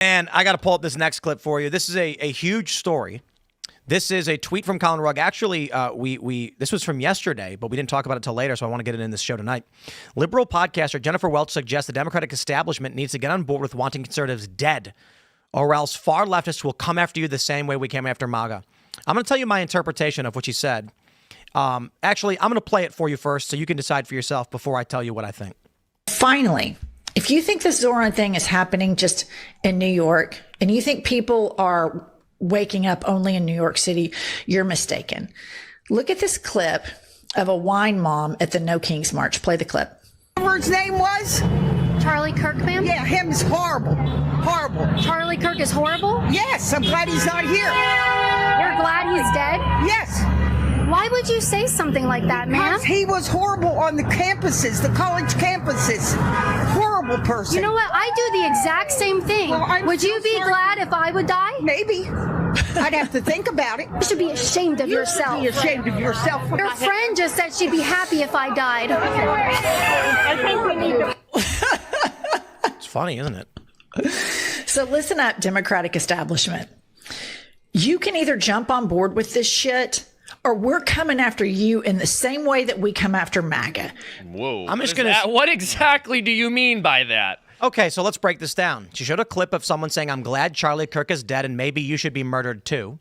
And I got to pull up this next clip for you. This is a huge story. This is a tweet from Colin Rugg. Actually, this was from yesterday, but we didn't talk about it until later, so I want to get it in this show tonight. Liberal podcaster Jennifer Welch suggests the Democratic establishment needs to get on board with wanting conservatives dead, or else far leftists will come after you the same way we came after MAGA. I'm going to tell you my interpretation of what she said. Actually, I'm going to play it for you first so you can decide for yourself before I tell you what I think. Finally, if you think this Zoran thing is happening just in New York and you think people are waking up only in New York City, you're mistaken. Look at this clip of a wine mom at the No Kings March. Play the clip. Whatever his name was? Charlie Kirk, ma'am? Yeah, him is horrible. Horrible. Charlie Kirk is horrible? Yes, I'm glad he's not here. You're glad he's dead? Yes. Why would you say something like that, ma'am? Because he was horrible on the campuses, the college campuses. Horrible person. You know what? I do the exact same thing. Well, would you be glad if I would die? Maybe. I'd have to think about it. You should be ashamed of yourself. You should be ashamed of yourself. Your friend just said she'd be happy if I died. I think we need to... It's funny, isn't it? So listen up, Democratic establishment. You can either jump on board with this shit, or we're coming after you in the same way that we come after MAGA. Whoa. I'm just gonna. What exactly do you mean by that? Okay, so let's break this down. She showed a clip of someone saying, "I'm glad Charlie Kirk is dead and maybe you should be murdered too."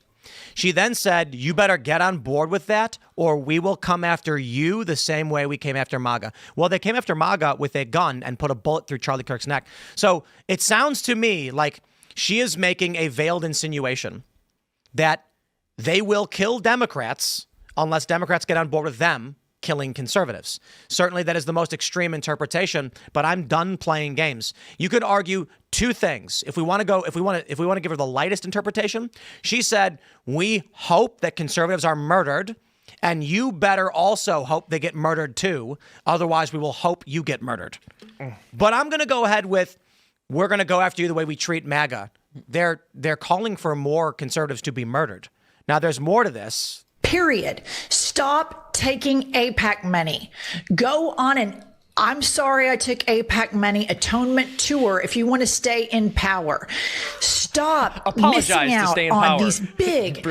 She then said, "You better get on board with that or we will come after you the same way we came after MAGA." Well, they came after MAGA with a gun and put a bullet through Charlie Kirk's neck. So it sounds to me like she is making a veiled insinuation that they will kill Democrats unless Democrats get on board with them killing conservatives. Certainly that is the most extreme interpretation, but I'm done playing games. You could argue two things. If we want to give her the lightest interpretation, she said, "We hope that conservatives are murdered, and you better also hope they get murdered too. Otherwise, we will hope you get murdered." But I'm going to go ahead with, we're going to go after you the way we treat MAGA. They're calling for more conservatives to be murdered. Now, there's more to this. Period. Stop taking AIPAC money. Go on an I'm sorry I took AIPAC money atonement tour if you want to stay in power. Stop missing out on these big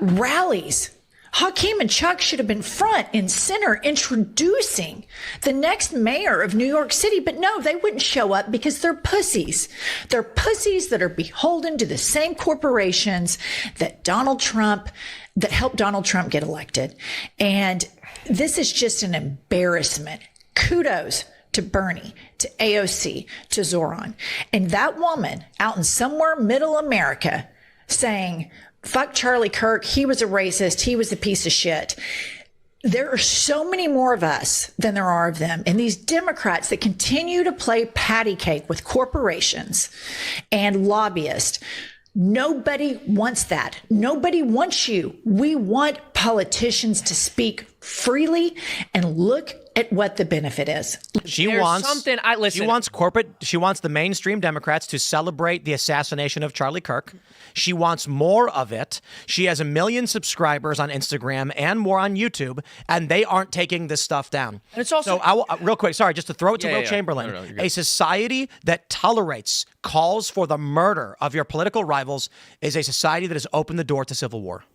rallies. Hakeem and Chuck should have been front and center introducing the next mayor of New York City, but no, they wouldn't show up because they're pussies. They're pussies that are beholden to the same corporations that helped Donald Trump get elected. And this is just an embarrassment. Kudos to Bernie, to AOC, to Zoran. And that woman out in somewhere middle America saying, "Fuck Charlie Kirk. He was a racist. He was a piece of shit." There are so many more of us than there are of them. And these Democrats that continue to play patty cake with corporations and lobbyists, nobody wants that. Nobody wants you. We want politicians to speak freely and look at what the benefit is. She wants the mainstream Democrats to celebrate the assassination of Charlie Kirk. She wants more of it. She has 1 million subscribers on Instagram and more on YouTube, and they aren't taking this stuff down. And it's also real quick, sorry, just to throw it to Will Chamberlain. No, a society that tolerates calls for the murder of your political rivals is a society that has opened the door to civil war.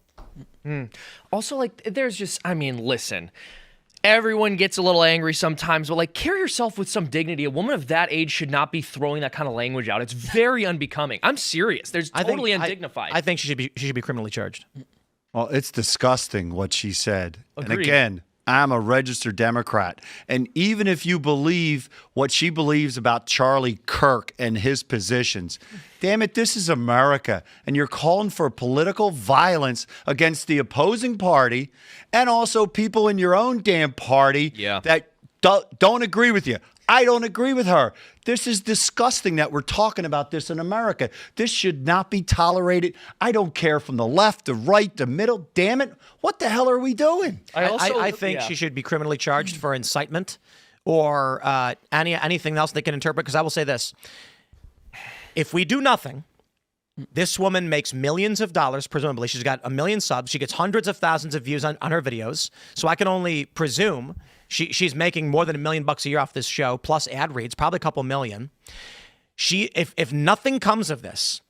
Also, listen. Everyone gets a little angry sometimes, but carry yourself with some dignity. A woman of that age should not be throwing that kind of language out. It's very unbecoming. I'm serious. There's totally undignified. I think she should be criminally charged. Well, it's disgusting what she said. Agreed. And again, I'm a registered Democrat. And even if you believe what she believes about Charlie Kirk and his positions, damn it, this is America. And you're calling for political violence against the opposing party and also people in your own damn party that don't agree with you. I don't agree with her. This is disgusting that we're talking about this in America. This should not be tolerated. I don't care from the left, the right, the middle. Damn it. What the hell are we doing? I think she should be criminally charged for incitement or anything else they can interpret. Because I will say this. If we do nothing, this woman makes millions of dollars, presumably. She's got 1 million subs. She gets hundreds of thousands of views on her videos. So I can only presume she's making more than $1 million a year off this show, plus ad reads, probably a couple million. if nothing comes of this,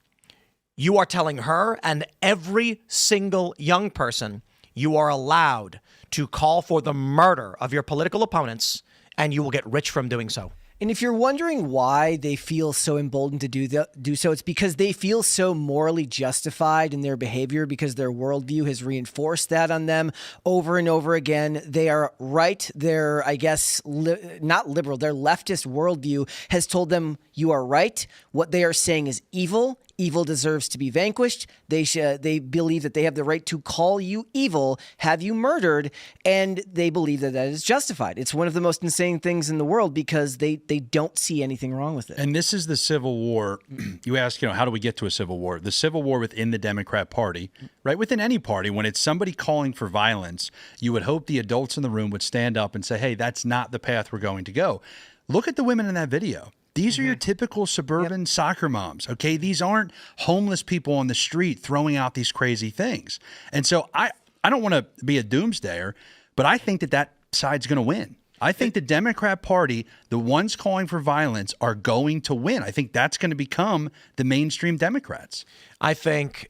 you are telling her and every single young person you are allowed to call for the murder of your political opponents, and you will get rich from doing so. And if you're wondering why they feel so emboldened to do so, it's because they feel so morally justified in their behavior because their worldview has reinforced that on them over and over again. They are right. Their, I guess, not liberal, their leftist worldview has told them you are right. What they are saying is evil. Evil deserves to be vanquished. They believe that they have the right to call you evil, have you murdered, and they believe that that is justified. It's one of the most insane things in the world because they don't see anything wrong with it. And this is the Civil War. You ask, how do we get to a civil war? The Civil War within the Democrat Party, right? Within any party, when it's somebody calling for violence, you would hope the adults in the room would stand up and say, hey, that's not the path we're going to go. Look at the women in that video. These are your typical suburban soccer moms, okay? These aren't homeless people on the street throwing out these crazy things. And so I don't want to be a doomsdayer, but I think that side's going to win. I think the Democrat Party, the ones calling for violence, are going to win. I think that's going to become the mainstream Democrats. I think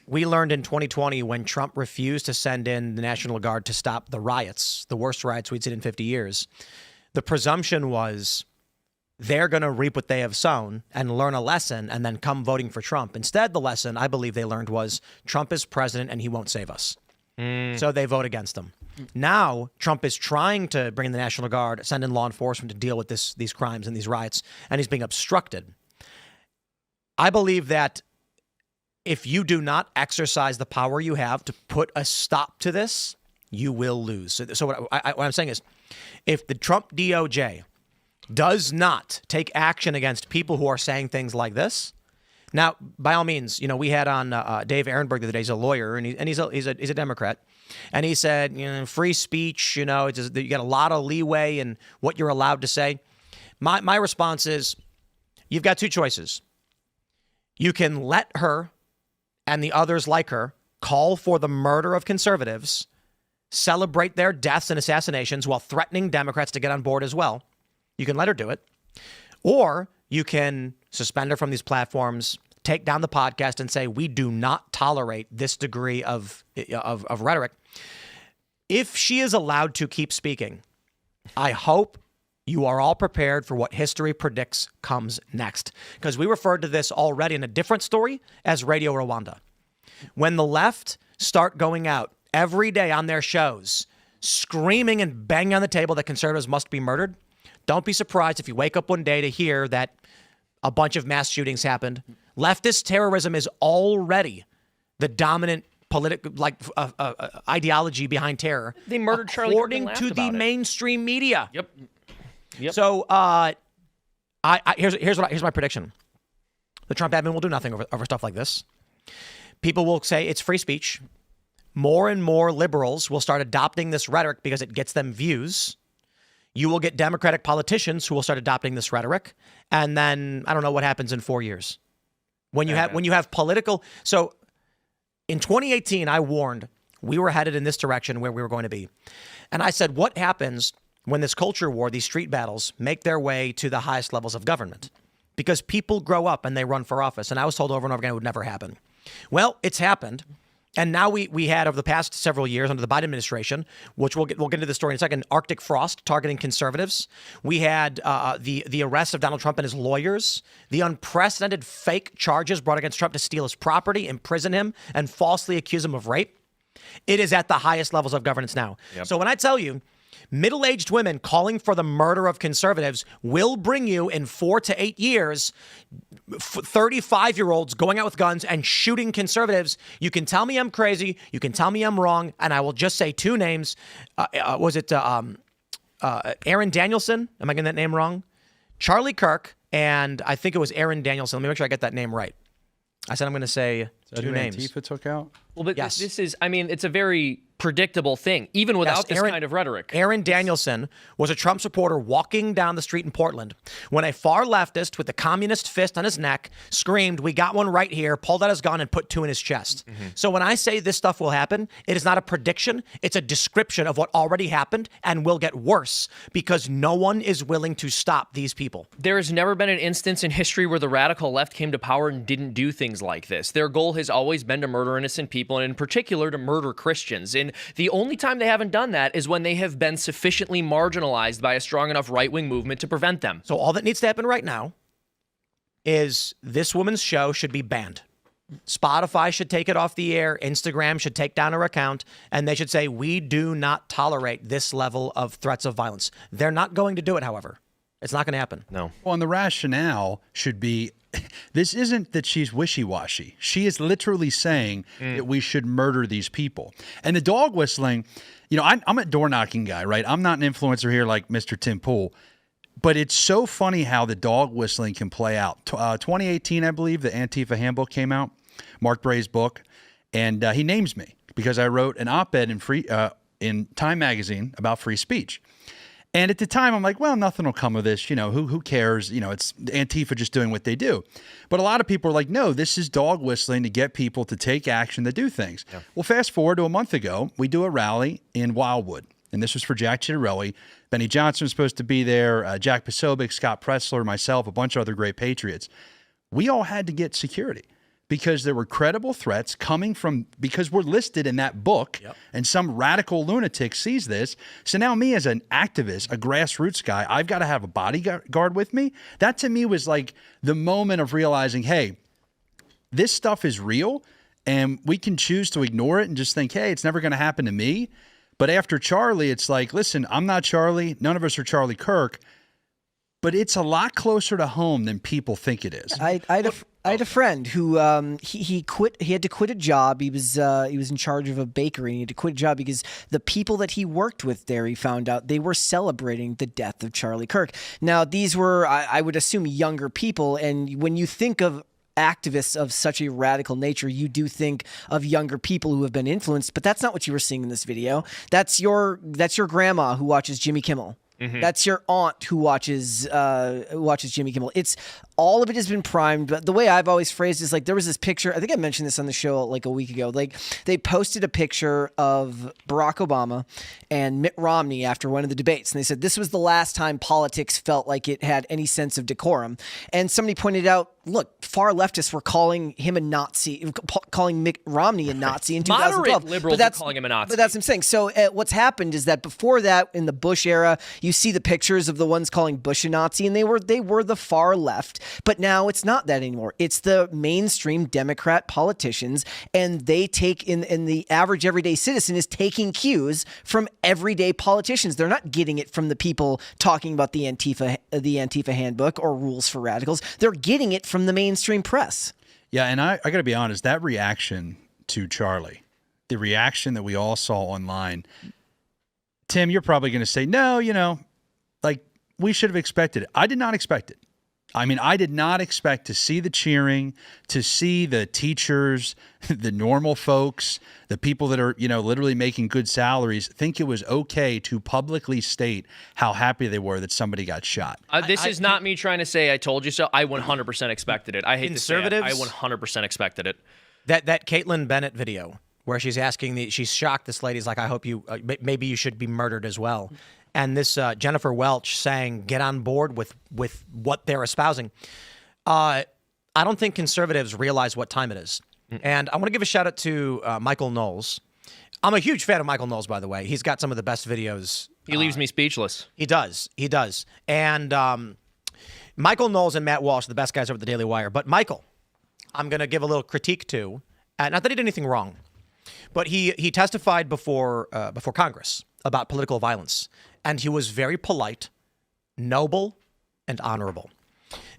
we learned in 2020 when Trump refused to send in the National Guard to stop the riots, the worst riots we'd seen in 50 years. The presumption was they're going to reap what they have sown and learn a lesson and then come voting for Trump. Instead, the lesson I believe they learned was Trump is president and he won't save us. So they vote against him. Now, Trump is trying to bring in the National Guard, send in law enforcement to deal with these crimes and these riots, and he's being obstructed. I believe that if you do not exercise the power you have to put a stop to this, you will lose. So what I'm saying is, if the Trump DOJ does not take action against people who are saying things like this. Now, by all means, we had on Dave Ehrenberg the other day. He's a lawyer, and he's a Democrat, and he said, free speech, you got a lot of leeway in what you're allowed to say. My response is, you've got two choices. You can let her and the others like her call for the murder of conservatives, celebrate their deaths and assassinations while threatening Democrats to get on board as well. You can let her do it, or you can suspend her from these platforms, take down the podcast, and say we do not tolerate this degree of rhetoric. If she is allowed to keep speaking, I hope you are all prepared for what history predicts comes next, because we referred to this already in a different story as Radio Rwanda. When the left start going out every day on their shows, screaming and banging on the table that conservatives must be murdered, don't be surprised if you wake up one day to hear that a bunch of mass shootings happened. Leftist terrorism is already the dominant ideology behind terror. They murdered Charlie Kirk and according laughed to the about it. mainstream media. Yep. So here's my prediction: the Trump admin will do nothing over stuff like this. People will say it's free speech. More and more liberals will start adopting this rhetoric because it gets them views. You will get Democratic politicians who will start adopting this rhetoric, and then I don't know what happens in 4 years when you have political. So in 2018, I warned we were headed in this direction where we were going to be, and I said, what happens when this culture war, these street battles, make their way to the highest levels of government? Because people grow up and they run for office, and I was told over and over again it would never happen. Well, it's happened. And now we had, over the past several years under the Biden administration, which we'll get into the story in a second, Arctic frost targeting conservatives. We had the arrest of Donald Trump and his lawyers, the unprecedented fake charges brought against Trump to steal his property, imprison him, and falsely accuse him of rape. It is at the highest levels of governance now. Yep. So when I tell you, middle-aged women calling for the murder of conservatives will bring you in 4 to 8 years 35-year-olds going out with guns and shooting conservatives. You can tell me I'm crazy. You can tell me I'm wrong. And I will just say two names. Was it Aaron Danielson? Am I getting that name wrong? Charlie Kirk. And I think it was Aaron Danielson. Let me make sure I get that name right. I said I'm going to say two names. Antifa took out? Well, but yes. this is, it's a very predictable thing, even without this kind of rhetoric. Aaron Danielson was a Trump supporter walking down the street in Portland when a far leftist with a communist fist on his neck screamed, "We got one right here," pulled out his gun and put 2 in his chest. So when I say this stuff will happen, it is not a prediction. It's a description of what already happened and will get worse because no one is willing to stop these people. There has never been an instance in history where the radical left came to power and didn't do things like this. Their goal has always been to murder innocent people, and in particular to murder Christians. And the only time they haven't done that is when they have been sufficiently marginalized by a strong enough right-wing movement to prevent them. So all that needs to happen right now is this woman's show should be banned. Spotify should take it off the air. Instagram should take down her account, and they should say, we do not tolerate this level of threats of violence. They're not going to do it, however. It's not going to happen. No. Well, and the rationale should be, this isn't that she's wishy-washy. She is literally saying that we should murder these people. And the dog whistling, you know, I'm a door-knocking guy, right? I'm not an influencer here like Mr. Tim Pool. But it's so funny how the dog whistling can play out. 2018, I believe, the Antifa handbook came out, Mark Bray's book, and he names me because I wrote an op-ed in Time magazine about free speech. And at the time, I'm like, well, nothing will come of this. You know, who cares? You know, it's Antifa just doing what they do. But a lot of people are like, no, this is dog whistling to get people to take action, to do things. Yeah. Well, fast forward to a month ago, we do a rally in Wildwood. And this was for Jack Ciattarelli. Benny Johnson was supposed to be there, Jack Posobiec, Scott Pressler, myself, a bunch of other great patriots. We all had to get security because there were credible threats coming from, because we're listed in that book, and some radical lunatic sees this. So now me as an activist, a grassroots guy, I've got to have a bodyguard with me. That to me was like the moment of realizing, hey, this stuff is real, and we can choose to ignore it and just think, hey, it's never going to happen to me. But after Charlie, it's like, listen, I'm not Charlie. None of us are Charlie Kirk. But it's a lot closer to home than people think it is. I had a friend who he quit. He had to quit a job. He was in charge of a bakery. And he had to quit a job because the people that he worked with there, he found out they were celebrating the death of Charlie Kirk. Now, these were, I would assume, younger people. And when you think of activists of such a radical nature, you do think of younger people who have been influenced, but that's not what you were seeing in this video. That's your grandma who watches Jimmy Kimmel. Mm-hmm. That's your aunt who watches Jimmy Kimmel. It's all of it has been primed. But the way I've always phrased it is like there was this picture. I think I mentioned this on the show like a week ago. Like they posted a picture of Barack Obama and Mitt Romney after one of the debates, and they said this was the last time politics felt like it had any sense of decorum. And somebody pointed out, look, far leftists were calling him a Nazi, calling Mitt Romney a Nazi in 2012. Moderate liberals are calling him a Nazi. But that's what I'm saying. So what's happened is that before that, in the Bush era, you see the pictures of the ones calling Bush a Nazi, and they were the far left. But now it's not that anymore. It's the mainstream Democrat politicians, and they take in the average everyday citizen is taking cues from everyday politicians. They're not getting it from the people talking about the Antifa handbook or rules for radicals. They're getting it from the mainstream press. Yeah, and I got to be honest, that reaction to Charlie, the reaction that we all saw online, Tim, you're probably going to say, no, you know, like we should have expected it. I did not expect it. I mean, I did not expect to see the cheering, to see the teachers, the normal folks, the people that are, you know, literally making good salaries, think it was okay to publicly state how happy they were that somebody got shot. This is not me trying to say I told you so. I 100% expected it. I hate to say it. I 100% expected it. That Caitlin Bennett video where she's asking she's shocked. This lady's like, I hope you, maybe you should be murdered as well. And this Jennifer Welch saying, get on board with what they're espousing. I don't think conservatives realize what time it is. And I want to give a shout out to Michael Knowles. I'm a huge fan of Michael Knowles, by the way. He's got some of the best videos. He leaves me speechless. He does. And Michael Knowles and Matt Walsh are the best guys over at the Daily Wire. But Michael, I'm going to give a little critique to. Not that he did anything wrong, but he testified before Congress about political violence. And he was very polite, noble, and honorable.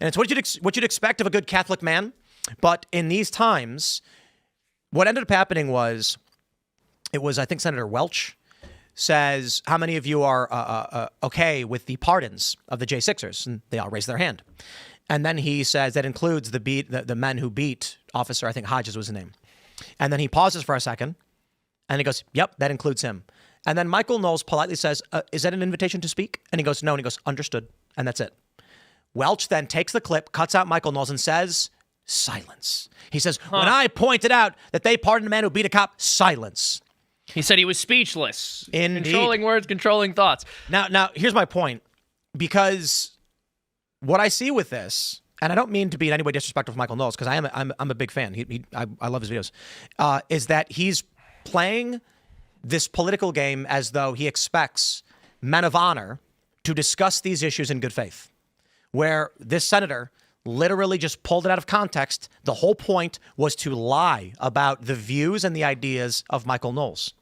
And it's what you'd expect of a good Catholic man. But in these times, what ended up happening was, I think Senator Welch says, how many of you are okay with the pardons of the J6ers? And they all raise their hand. And then he says that includes the men who beat Officer, I think Hodges was his name. And then he pauses for a second. And he goes, yep, that includes him. And then Michael Knowles politely says, is that an invitation to speak? And he goes, no. And he goes, understood. And that's it. Welch then takes the clip, cuts out Michael Knowles, and says, silence. He says, when I pointed out that they pardoned a man who beat a cop, silence. He said he was speechless. Indeed. Controlling words, controlling thoughts. Now, here's my point. Because what I see with this, and I don't mean to be in any way disrespectful of Michael Knowles, because I'm a big fan. I love his videos. Is that he's playing this political game as though he expects men of honor to discuss these issues in good faith, where this senator literally just pulled it out of context. The whole point was to lie about the views and the ideas of Michael Knowles,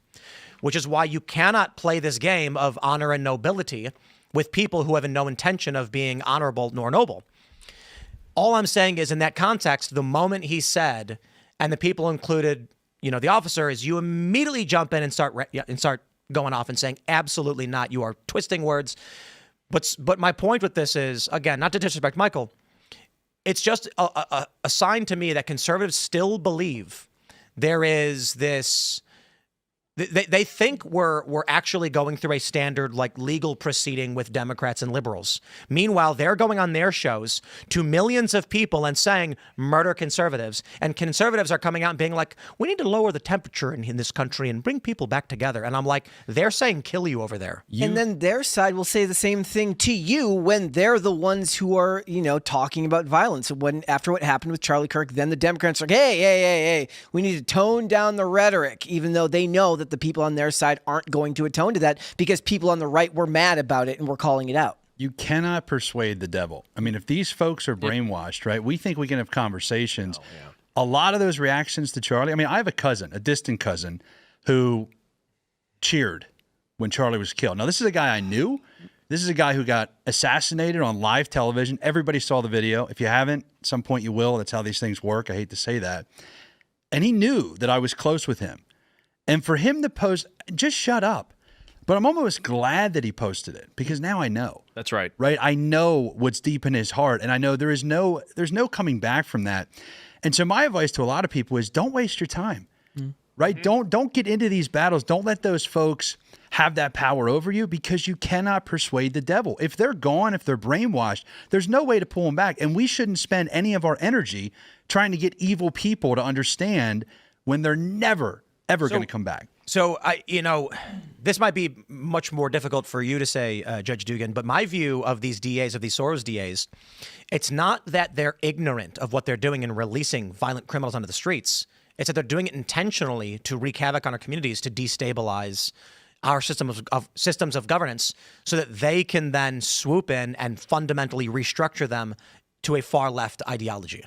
which is why you cannot play this game of honor and nobility with people who have no intention of being honorable nor noble. All I'm saying is, in that context, the moment he said, and the people included, the officer, is you immediately jump in and start going off and saying, absolutely not. You are twisting words. But my point with this is, again, not to disrespect Michael, it's just a sign to me that conservatives still believe there is this. They think we're actually going through a standard legal proceeding with Democrats and liberals. Meanwhile, they're going on their shows to millions of people and saying murder conservatives. And conservatives are coming out and being like, we need to lower the temperature in this country and bring people back together. And I'm like, they're saying kill you over there. And then their side will say the same thing to you when they're the ones who are, talking about violence. After what happened with Charlie Kirk, then the Democrats are like, hey, we need to tone down the rhetoric, even though they know that the people on their side aren't going to atone to that because people on the right were mad about it and were calling it out. You cannot persuade the devil. I mean, if these folks are brainwashed, right, we think we can have conversations. A lot of those reactions to Charlie, I mean, I have a distant cousin, who cheered when Charlie was killed. Now, this is a guy I knew. This is a guy who got assassinated on live television. Everybody saw the video. If you haven't, at some point you will. That's how these things work. I hate to say that. And he knew that I was close with him. And for him to post, just shut up. But I'm almost glad that he posted it because now I know. That's right. Right? I know what's deep in his heart, and I know there's no coming back from that. And so my advice to a lot of people is don't waste your time. Right? Don't get into these battles. Don't let those folks have that power over you because you cannot persuade the devil. If they're gone, if they're brainwashed, there's no way to pull them back. And we shouldn't spend any of our energy trying to get evil people to understand when they're never ever going to come back. So, this might be much more difficult for you to say, Judge Dugan, but my view of these DAs, of these Soros DAs, it's not that they're ignorant of what they're doing in releasing violent criminals onto the streets. It's that they're doing it intentionally to wreak havoc on our communities, to destabilize our systems of governance so that they can then swoop in and fundamentally restructure them to a far left ideology.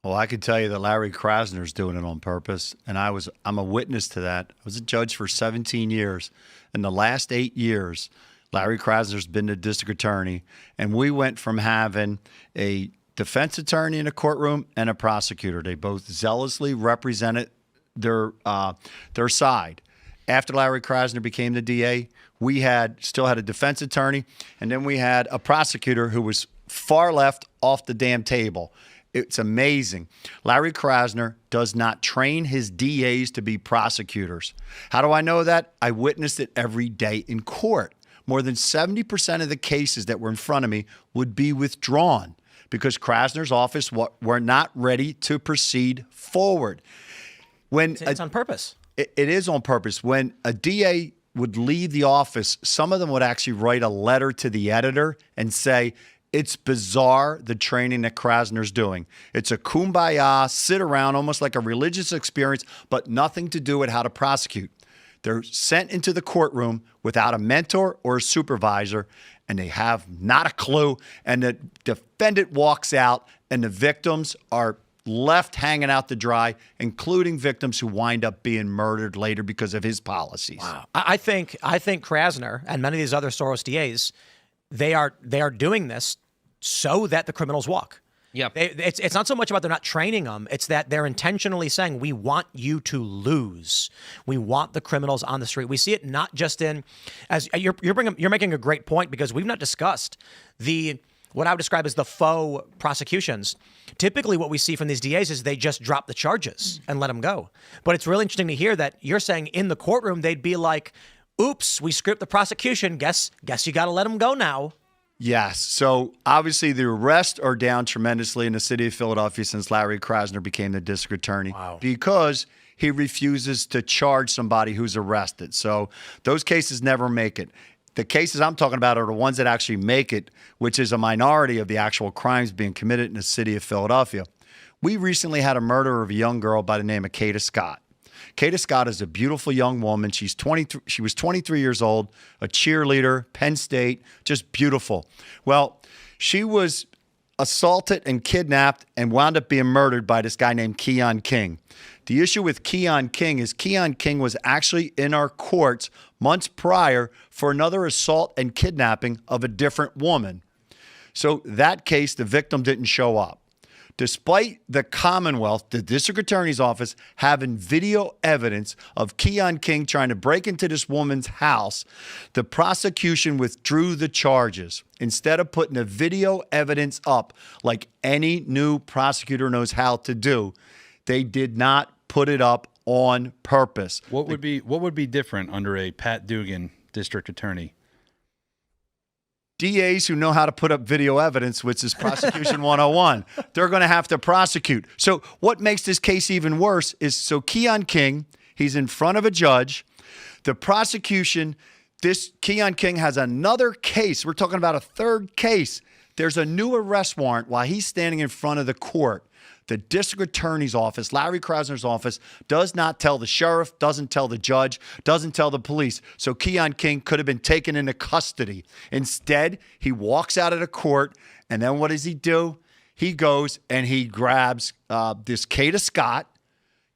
Well, I can tell you that Larry Krasner's doing it on purpose, and I'm a witness to that. I was a judge for 17 years. In the last 8 years, Larry Krasner's been the district attorney, and we went from having a defense attorney in a courtroom and a prosecutor. They both zealously represented their side. After Larry Krasner became the DA, we still had a defense attorney, and then we had a prosecutor who was far left off the damn table. It's amazing. Larry Krasner does not train his DAs to be prosecutors. How do I know that? I witnessed it every day in court. More than 70% of the cases that were in front of me would be withdrawn because Krasner's office were not ready to proceed forward. It's on purpose. It is on purpose. When a DA would leave the office, some of them would actually write a letter to the editor and say, it's bizarre, the training that Krasner's doing. It's a kumbaya, sit around, almost like a religious experience, but nothing to do with how to prosecute. They're sent into the courtroom without a mentor or a supervisor, and they have not a clue. And the defendant walks out, and the victims are left hanging out to dry, including victims who wind up being murdered later because of his policies. Wow. I think Krasner and many of these other Soros DAs, they are doing this so that the criminals walk. Yep. It's not so much about they're not training them. It's that they're intentionally saying, we want you to lose. We want the criminals on the street. We see it not just in, as you're making a great point because we've not discussed the what I would describe as the faux prosecutions, typically what we see from these DAs is they just drop the charges and let them go. But it's really interesting to hear that you're saying in the courtroom they'd be like, oops, we screwed the prosecution. Guess you got to let them go now. Yes. So obviously the arrests are down tremendously in the city of Philadelphia since Larry Krasner became the district attorney. Wow. Because he refuses to charge somebody who's arrested. So those cases never make it. The cases I'm talking about are the ones that actually make it, which is a minority of the actual crimes being committed in the city of Philadelphia. We recently had a murder of a young girl by the name of Kata Scott. Kata Scott is a beautiful young woman. She was 23 years old, a cheerleader, Penn State, just beautiful. Well, she was assaulted and kidnapped and wound up being murdered by this guy named Keon King. The issue with Keon King is Keon King was actually in our courts months prior for another assault and kidnapping of a different woman. So that case, the victim didn't show up. Despite the Commonwealth, the district attorney's office, having video evidence of Keon King trying to break into this woman's house, the prosecution withdrew the charges. Instead of putting the video evidence up like any new prosecutor knows how to do, they did not put it up on purpose. What would be different under a Pat Dugan district attorney? DAs who know how to put up video evidence, which is prosecution 101, they're going to have to prosecute. So what makes this case even worse is, so Keon King, he's in front of a judge. The prosecution, this Keon King has another case. We're talking about a third case. There's a new arrest warrant while he's standing in front of the court. The district attorney's office, Larry Krasner's office, does not tell the sheriff, doesn't tell the judge, doesn't tell the police. So Keon King could have been taken into custody. Instead, he walks out of the court, and then what does he do? He goes and he grabs this Kata Scott,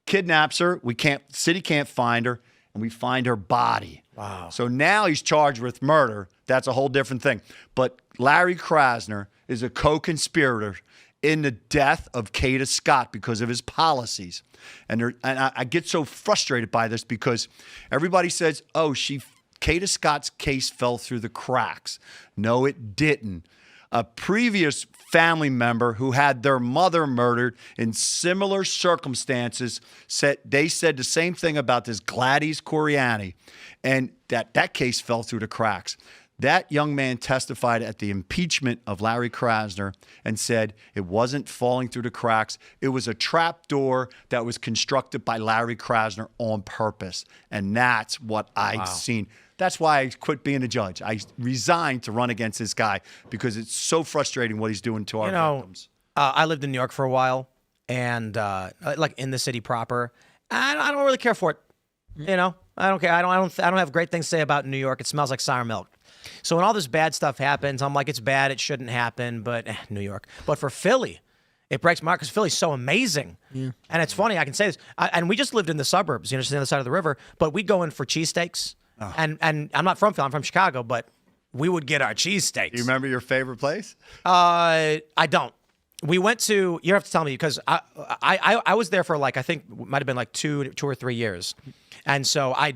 kidnaps her. City can't find her, and we find her body. Wow. So now he's charged with murder. That's a whole different thing. But Larry Krasner is a co-conspirator in the death of Kata Scott because of his policies. And I get so frustrated by this because everybody says, oh, Kata Scott's case fell through the cracks. No, it didn't. A previous family member who had their mother murdered in similar circumstances said the same thing about this Gladys Coriani, and that case fell through the cracks. That young man testified at the impeachment of Larry Krasner and said it wasn't falling through the cracks. It was a trap door that was constructed by Larry Krasner on purpose. And that's what I've seen. That's why I quit being a judge. I resigned to run against this guy because it's so frustrating what he's doing to our victims. I lived in New York for a while, and like in the city proper. I don't really care for it. You know, I don't care. I don't have great things to say about New York. It smells like sour milk. So when all this bad stuff happens, I'm like, it's bad. It shouldn't happen. But New York. But for Philly, it breaks my heart because Philly's so amazing. Yeah. And it's funny. I can say this. And we just lived in the suburbs, just on the other side of the river. But we'd go in for cheesesteaks. Oh. And I'm not from Philly. I'm from Chicago. But we would get our cheesesteaks. Do you remember your favorite place? I don't. We went to, you have to tell me, because I was there for I think it might have been 2 or 3 years. And so I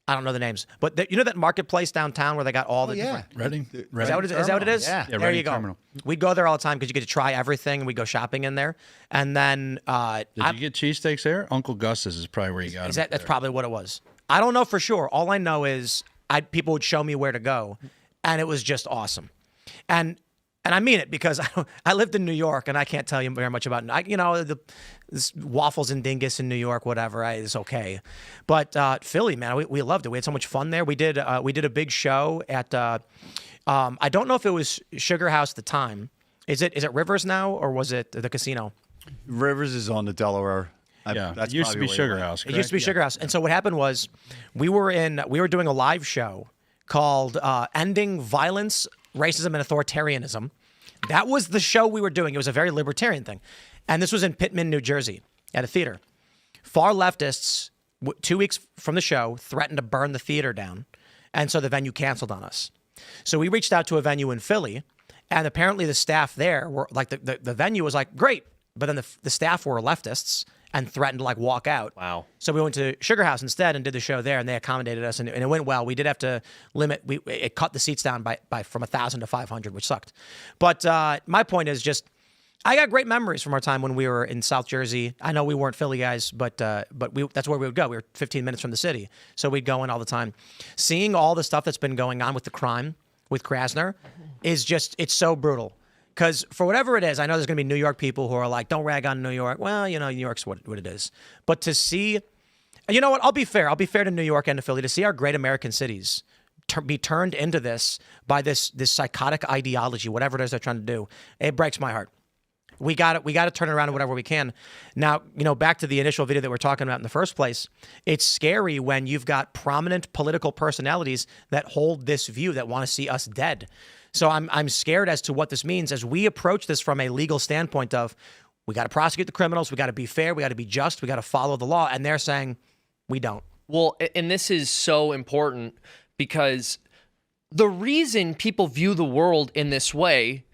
don't know the names, but you know that marketplace downtown where they got all the different... Reading. Is that what it is? Yeah. There you go. Terminal. We go there all the time because you get to try everything, and we go shopping in there. And then... Did you get cheesesteaks there? Uncle Gus's is probably where you got them. That's probably what it was. I don't know for sure. All I know is people would show me where to go, and it was just awesome. And I mean it because I lived in New York, and I can't tell you very much about the waffles and dingus in New York, whatever. It's okay, but Philly, man, we loved it. We had so much fun there. We did a big show at I don't know if it was Sugar House at the time. Is it Rivers now, or was it the casino? Rivers is on the Delaware. It used to be Sugar House. It used to be Sugar House. And so what happened was we were doing a live show called Ending Violence, Racism, and Authoritarianism. That was the show we were doing. It was a very libertarian thing. And this was in Pittman, New Jersey, at a theater. Far leftists, 2 weeks from the show, threatened to burn the theater down. And so the venue canceled on us. So we reached out to a venue in Philly, and apparently the staff there were the venue was like, great. But then the staff were leftists, and threatened to like walk out. Wow. So we went to Sugar House instead and did the show there, and they accommodated us, and it went well. We did have to limit. It cut the seats down by from 1,000 to 500, which sucked. But my point is just, I got great memories from our time when we were in South Jersey. I know we weren't Philly guys, but that's where we would go. We were 15 minutes from the city, so we'd go in all the time. Seeing all the stuff that's been going on with the crime with Krasner is just, it's so brutal. Because for whatever it is, I know there's going to be New York people who are like, don't rag on New York. Well, you know, New York's what it is. But to see, and you know what? I'll be fair. I'll be fair to New York and to Philly. To see our great American cities be turned into this by this psychotic ideology, whatever it is they're trying to do, it breaks my heart. We got to turn it around whatever we can. Now, you know, back to the initial video that we're talking about in the first place, it's scary when you've got prominent political personalities that hold this view, that want to see us dead. So I'm scared as to what this means as we approach this from a legal standpoint of, we got to prosecute the criminals, we got to be fair, we got to be just, we got to follow the law, and they're saying we don't. Well, and this is so important because the reason people view the world in this way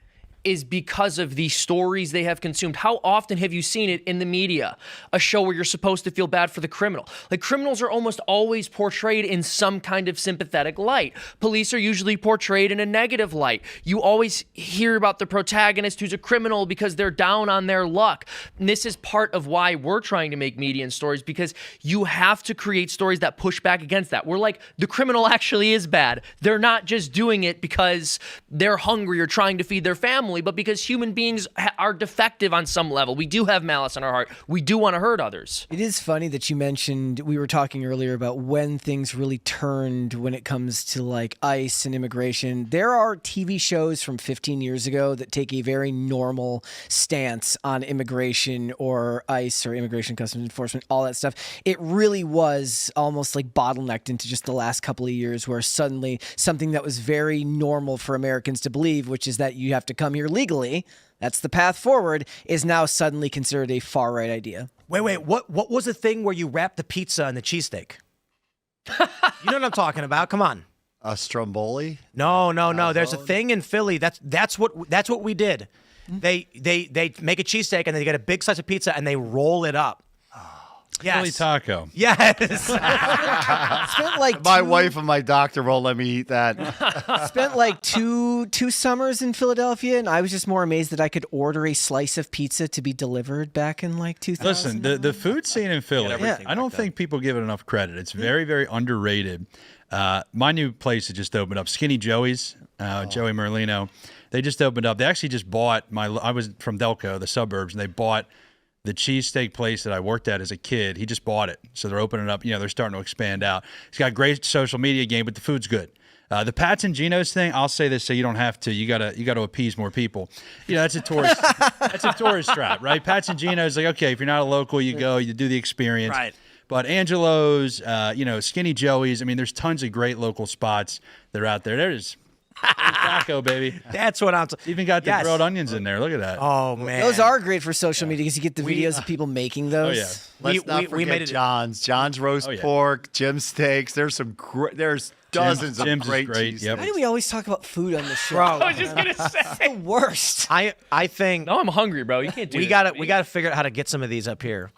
is because of the stories they have consumed. How often have you seen it in the media? A show where you're supposed to feel bad for the criminal. Like, criminals are almost always portrayed in some kind of sympathetic light. Police are usually portrayed in a negative light. You always hear about the protagonist who's a criminal because they're down on their luck. And this is part of why we're trying to make media and stories, because you have to create stories that push back against that. We're like, the criminal actually is bad. They're not just doing it because they're hungry or trying to feed their family, but because human beings are defective on some level. We do have malice in our heart. We do want to hurt others. It is funny that you mentioned, we were talking earlier about when things really turned when it comes to like ICE and immigration. There are TV shows from 15 years ago that take a very normal stance on immigration or ICE or Immigration Customs Enforcement, all that stuff. It really was almost like bottlenecked into just the last couple of years, where suddenly something that was very normal for Americans to believe, which is that you have to come here legally, that's the path forward, is now suddenly considered a far-right idea. Wait, what was the thing where you wrap the pizza in the cheesesteak? You know what I'm talking about? Come on. A Stromboli? No. There's a thing in Philly. That's what we did. They make a cheesesteak and they get a big slice of pizza and they roll it up. Yes. Philly taco. Yes. Spent like My wife and my doctor won't let me eat that. spent like two summers in Philadelphia, and I was just more amazed that I could order a slice of pizza to be delivered back in like 2000. Listen, the food scene in Philly, everything I don't think people give it enough credit. It's very, very underrated. My new place that just opened up, Skinny Joey's, Joey Merlino. They just opened up. They actually just bought I was from Delco, the suburbs, and they bought the cheesesteak place that I worked at as a kid. He just bought it. So they're opening up, they're starting to expand out. He's got a great social media game, but the food's good. The Pats and Geno's thing, I'll say this so you don't have to. You gotta appease more people. That's a tourist that's a tourist trap, right? Pats and Geno's, like, okay, if you're not a local, you go, you do the experience. Right. But Angelo's, Skinny Joey's, there's tons of great local spots that are out there. There's taco, baby. That's what I'm Even got the grilled onions in there. Look at that. Oh, man. Those are great for social media because you get the videos of people making those. Oh, yeah. Let's not forget made it. John's roast pork, Jim's steaks. There's dozens of Jim's is great great, cheese. yep. Why do we always talk about food on the show? Bro. I was just going to say. The worst. I think No, I'm hungry, bro. You can't do we this. gotta figure out how to get some of these up here.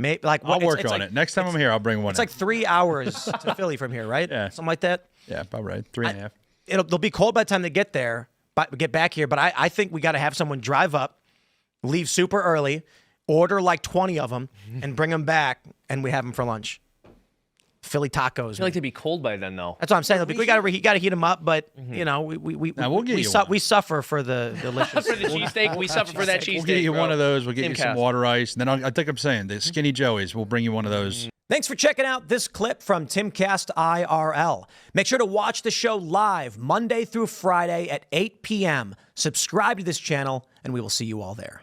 I'll work on it. Next time I'm here, I'll bring one. It's like 3 hours to Philly from here, right? Yeah. Something like that. Yeah, about right. 3.5. They'll be cold by the time they get there, but get back here. But I think we got to have someone drive up, leave super early, order like 20 of them, and bring them back, and we have them for lunch. Philly tacos. I feel like they'd be cold by then, though. That's what I'm saying. We got to heat them up, but we'll get you one. we suffer for the delicious. For the cheesesteak, we suffer for that cheesesteak. We'll get you one of those. We'll get you some Timcast. water ice. And then I think I'm saying the Skinny Joey's. We'll bring you one of those. Thanks for checking out this clip from Timcast IRL. Make sure to watch the show live Monday through Friday at 8 p.m. Subscribe to this channel, and we will see you all there.